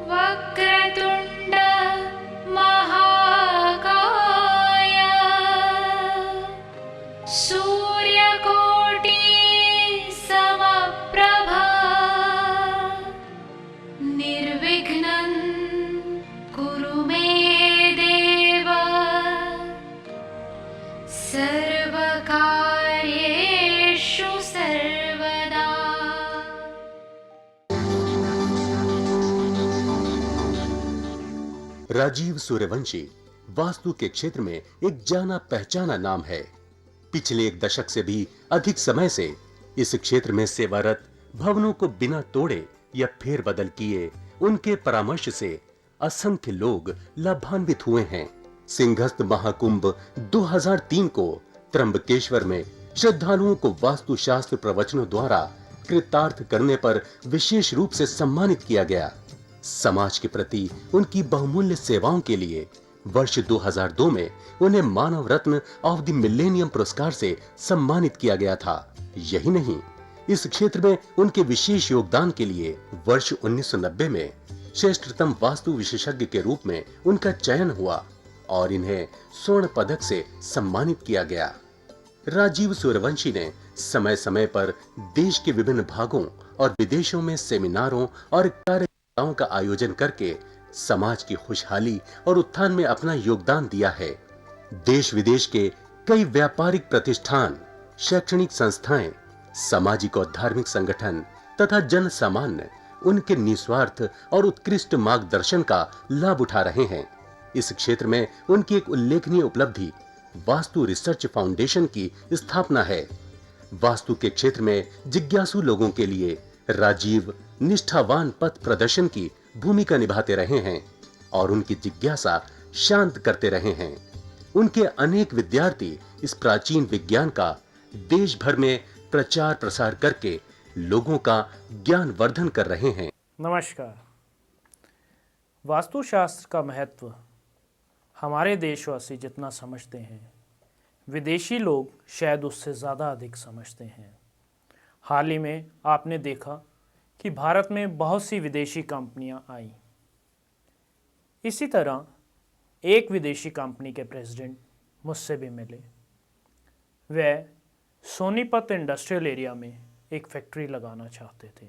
वक्रतुण्ड महाकाय सूर्यकोटि समप्रभा निर्विघ्नं कुरु मे देव सर्वकार्येषु सर्वदा। राजीव सूर्यवंशी वास्तु के क्षेत्र में एक जाना पहचाना नाम है। पिछले एक दशक से भी अधिक समय से इस क्षेत्र में सेवारत, भवनों को बिना तोड़े या फेरबदल किए उनके परामर्श से असंख्य लोग लाभान्वित हुए हैं। सिंहस्थ महाकुंभ 2003 को त्र्यंबकेश्वर में श्रद्धालुओं को वास्तुशास्त्र प्रवचनों द्वारा कृतार्थ करने पर विशेष रूप से सम्मानित किया गया। समाज के प्रति उनकी बहुमूल्य सेवाओं के लिए वर्ष 2002 में उन्हें मानव रत्न ऑफ द मिलेनियम पुरस्कार से सम्मानित किया गया था। यही नहीं, इस क्षेत्र में उनके विशेष योगदान के लिए वर्ष 1990 में श्रेष्ठतम वास्तु विशेषज्ञ के रूप में उनका चयन हुआ और इन्हें स्वर्ण पदक से सम्मानित किया गया। राजीव सूर्यवंशी ने समय समय पर देश के विभिन्न भागों और विदेशों में सेमिनारों और कार्यक्रमों का आयोजन करके समाज की खुशहाली और उत्थान में अपना योगदान दिया है। देश विदेश के कई व्यापारिक प्रतिष्ठान, शैक्षणिक संस्थाएं, सामाजिक और धार्मिक संगठन तथा जन सामान्य उनके निस्वार्थ और उत्कृष्ट मार्गदर्शन का लाभ उठा रहे हैं। इस क्षेत्र में उनकी एक उल्लेखनीय उपलब्धि वास्तु रिसर्च फाउंडेशन की स्थापना है। वास्तु के क्षेत्र में जिज्ञासु लोगों के लिए राजीव निष्ठावान पथ प्रदर्शन की भूमिका निभाते रहे हैं और उनकी जिज्ञासा शांत करते रहे हैं। उनके अनेक विद्यार्थी इस प्राचीन विज्ञान का देश भर में प्रचार प्रसार करके लोगों का ज्ञान वर्धन कर रहे हैं। नमस्कार। वास्तुशास्त्र का महत्व हमारे देशवासी जितना समझते हैं, विदेशी लोग शायद उससे ज़्यादा अधिक समझते हैं। हाल ही में आपने देखा कि भारत में बहुत सी विदेशी कंपनियां आईं। इसी तरह एक विदेशी कंपनी के प्रेसिडेंट मुझसे भी मिले। वह सोनीपत इंडस्ट्रियल एरिया में एक फैक्ट्री लगाना चाहते थे।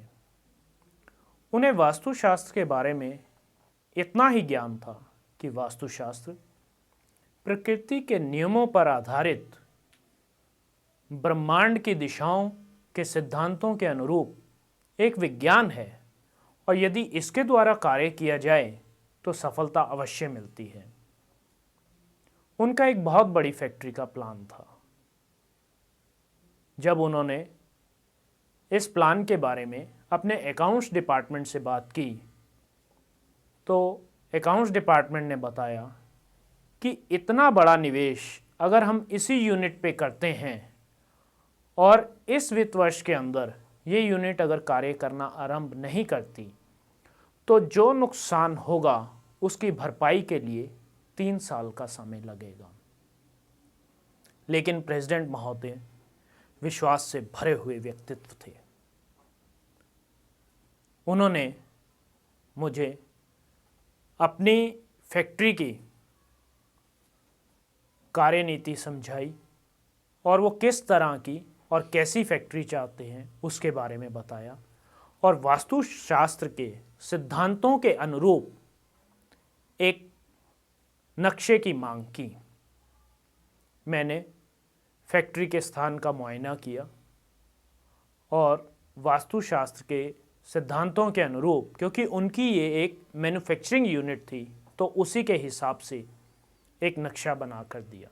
उन्हें वास्तुशास्त्र के बारे में इतना ही ज्ञान था कि वास्तुशास्त्र प्रकृति के नियमों पर आधारित ब्रह्मांड की दिशाओं के सिद्धांतों के अनुरूप एक विज्ञान है और यदि इसके द्वारा कार्य किया जाए तो सफलता अवश्य मिलती है। उनका एक बहुत बड़ी फैक्ट्री का प्लान था। जब उन्होंने इस प्लान के बारे में अपने अकाउंट्स डिपार्टमेंट से बात की तो अकाउंट्स डिपार्टमेंट ने बताया कि इतना बड़ा निवेश अगर हम इसी यूनिट पे करते हैं और इस वित्त वर्ष के अंदर ये यूनिट अगर कार्य करना आरंभ नहीं करती तो जो नुकसान होगा उसकी भरपाई के लिए 3 साल का समय लगेगा। लेकिन प्रेसिडेंट महोदय विश्वास से भरे हुए व्यक्तित्व थे। उन्होंने मुझे अपनी फैक्ट्री की कार्यनीति समझाई और वो किस तरह की और कैसी फैक्ट्री चाहते हैं उसके बारे में बताया और वास्तुशास्त्र के सिद्धांतों के अनुरूप एक नक्शे की मांग की। मैंने फैक्ट्री के स्थान का मुआयना किया और वास्तुशास्त्र के सिद्धांतों के अनुरूप, क्योंकि उनकी ये एक मैन्युफैक्चरिंग यूनिट थी, तो उसी के हिसाब से एक नक्शा बना कर दिया।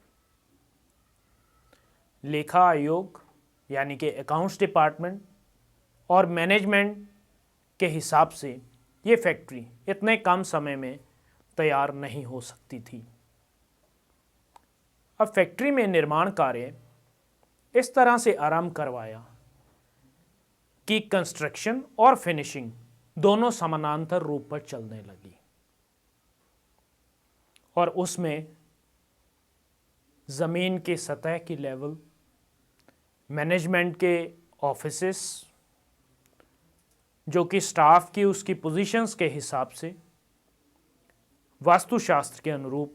लेखा आयोग यानी कि अकाउंट्स डिपार्टमेंट और मैनेजमेंट के हिसाब से ये फैक्ट्री इतने कम समय में तैयार नहीं हो सकती थी। अब फैक्ट्री में निर्माण कार्य इस तरह से आरंभ करवाया कि कंस्ट्रक्शन और फिनिशिंग दोनों समानांतर रूप पर चलने लगी और उसमें ज़मीन की सतह की लेवल, मैनेजमेंट के ऑफिसेस जो कि स्टाफ की उसकी पोजीशंस के हिसाब से वास्तुशास्त्र के अनुरूप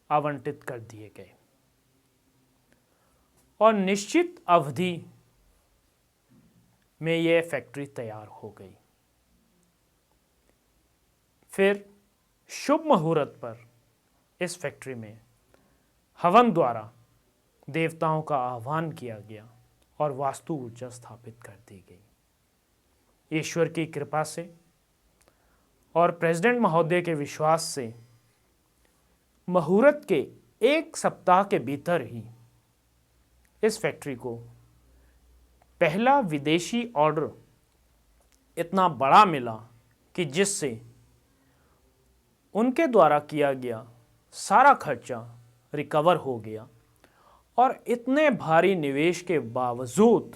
आवंटित कर दिए गए और निश्चित अवधि में यह फैक्ट्री तैयार हो गई। फिर शुभ मुहूर्त पर इस फैक्ट्री में हवन द्वारा देवताओं का आह्वान किया गया और वास्तु ऊर्जा स्थापित कर दी गई। ईश्वर की कृपा से और प्रेसिडेंट महोदय के विश्वास से मुहूर्त के 1 सप्ताह के भीतर ही इस फैक्ट्री को पहला विदेशी ऑर्डर इतना बड़ा मिला कि जिससे उनके द्वारा किया गया सारा खर्चा रिकवर हो गया और इतने भारी निवेश के बावजूद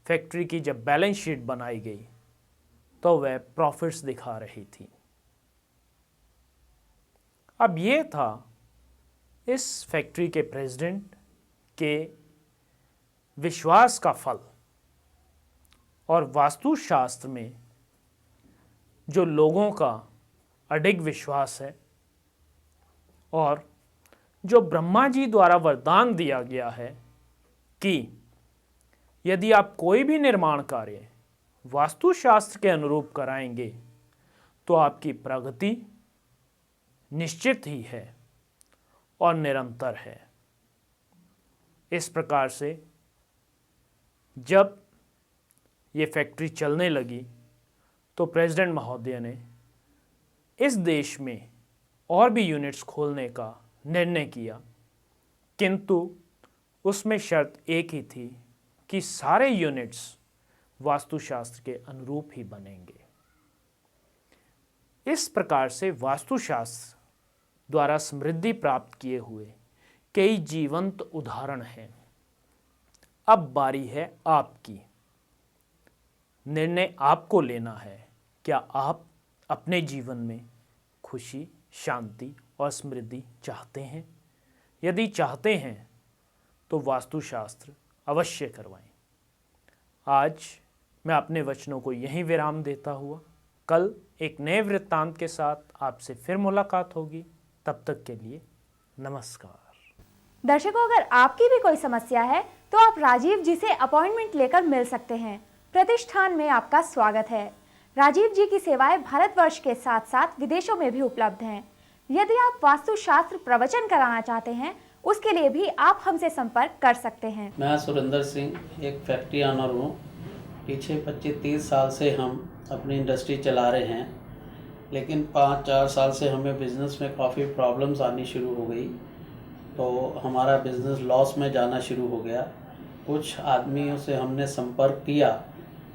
फैक्ट्री की जब बैलेंस शीट बनाई गई तो वह प्रॉफिट्स दिखा रही थी। अब ये था इस फैक्ट्री के प्रेसिडेंट के विश्वास का फल और वास्तुशास्त्र में जो लोगों का अडिग विश्वास है और जो ब्रह्मा जी द्वारा वरदान दिया गया है कि यदि आप कोई भी निर्माण कार्य वास्तुशास्त्र के अनुरूप कराएंगे तो आपकी प्रगति निश्चित ही है और निरंतर है। इस प्रकार से जब ये फैक्ट्री चलने लगी तो प्रेसिडेंट महोदय ने इस देश में और भी यूनिट्स खोलने का निर्णय किया, किंतु उसमें शर्त एक ही थी कि सारे यूनिट्स वास्तुशास्त्र के अनुरूप ही बनेंगे। इस प्रकार से वास्तुशास्त्र द्वारा समृद्धि प्राप्त किए हुए कई जीवंत उदाहरण हैं। अब बारी है आपकी। निर्णय आपको लेना है, क्या आप अपने जीवन में खुशी, शांति और समृद्धि चाहते हैं? यदि चाहते हैं तो वास्तुशास्त्र अवश्य करवाएं। आज मैं अपने वचनों को यहीं विराम देता हुआ कल एक नए वृत्तांत के साथ आपसे फिर मुलाकात होगी। तब तक के लिए नमस्कार। दर्शकों, अगर आपकी भी कोई समस्या है तो आप राजीव जी से अपॉइंटमेंट लेकर मिल सकते हैं। प्रतिष्ठान में आपका स्वागत है। राजीव जी की सेवाएं भारतवर्ष के साथ साथ विदेशों में भी उपलब्ध हैं। यदि आप वास्तुशास्त्र प्रवचन कराना चाहते हैं, उसके लिए भी आप हमसे संपर्क कर सकते हैं। मैं सुरेंद्र सिंह एक फैक्ट्री ऑनर हूँ। पीछे 25-30 साल से हम अपनी इंडस्ट्री चला रहे हैं, लेकिन 5-4 साल से हमें बिज़नेस में काफ़ी प्रॉब्लम्स आनी शुरू हो गई, तो हमारा बिज़नेस लॉस में जाना शुरू हो गया। कुछ आदमियों से हमने संपर्क किया,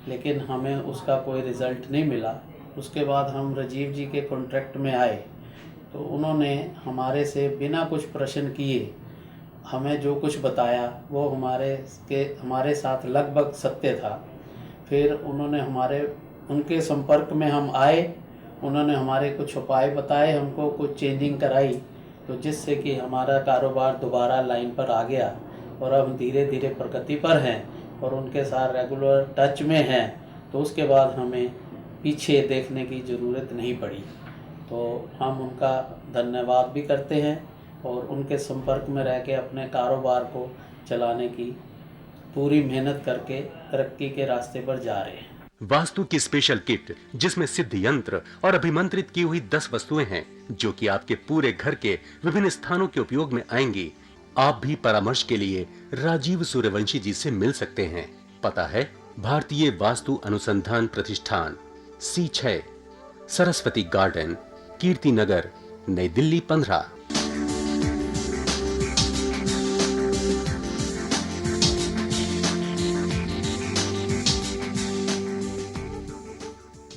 लेकिन हमें उसका कोई रिज़ल्ट नहीं मिला। उसके बाद हम राजीव जी के कॉन्ट्रैक्ट में आए, तो उन्होंने हमारे से बिना कुछ प्रश्न किए हमें जो कुछ बताया वो हमारे साथ लगभग सत्य था। फिर उनके संपर्क में हम आए, उन्होंने हमारे कुछ उपाय बताए, हमको कुछ चेंजिंग कराई, तो जिससे कि हमारा कारोबार दोबारा लाइन पर आ गया और अब धीरे धीरे प्रगति पर हैं और उनके साथ रेगुलर टच में हैं। तो उसके बाद हमें पीछे देखने की ज़रूरत नहीं पड़ी। तो हम उनका धन्यवाद भी करते हैं और उनके संपर्क में रह के अपने कारोबार को चलाने की पूरी मेहनत करके तरक्की के रास्ते पर जा रहे हैं। वास्तु की स्पेशल किट, जिसमें सिद्ध यंत्र और अभिमंत्रित की हुई 10 वस्तुएं हैं, जो कि आपके पूरे घर के विभिन्न स्थानों के उपयोग में आएंगी। आप भी परामर्श के लिए राजीव सूर्यवंशी जी से मिल सकते हैं। पता है भारतीय वास्तु अनुसंधान प्रतिष्ठान, C6, सरस्वती गार्डन, कीर्ति नगर, नई दिल्ली 15।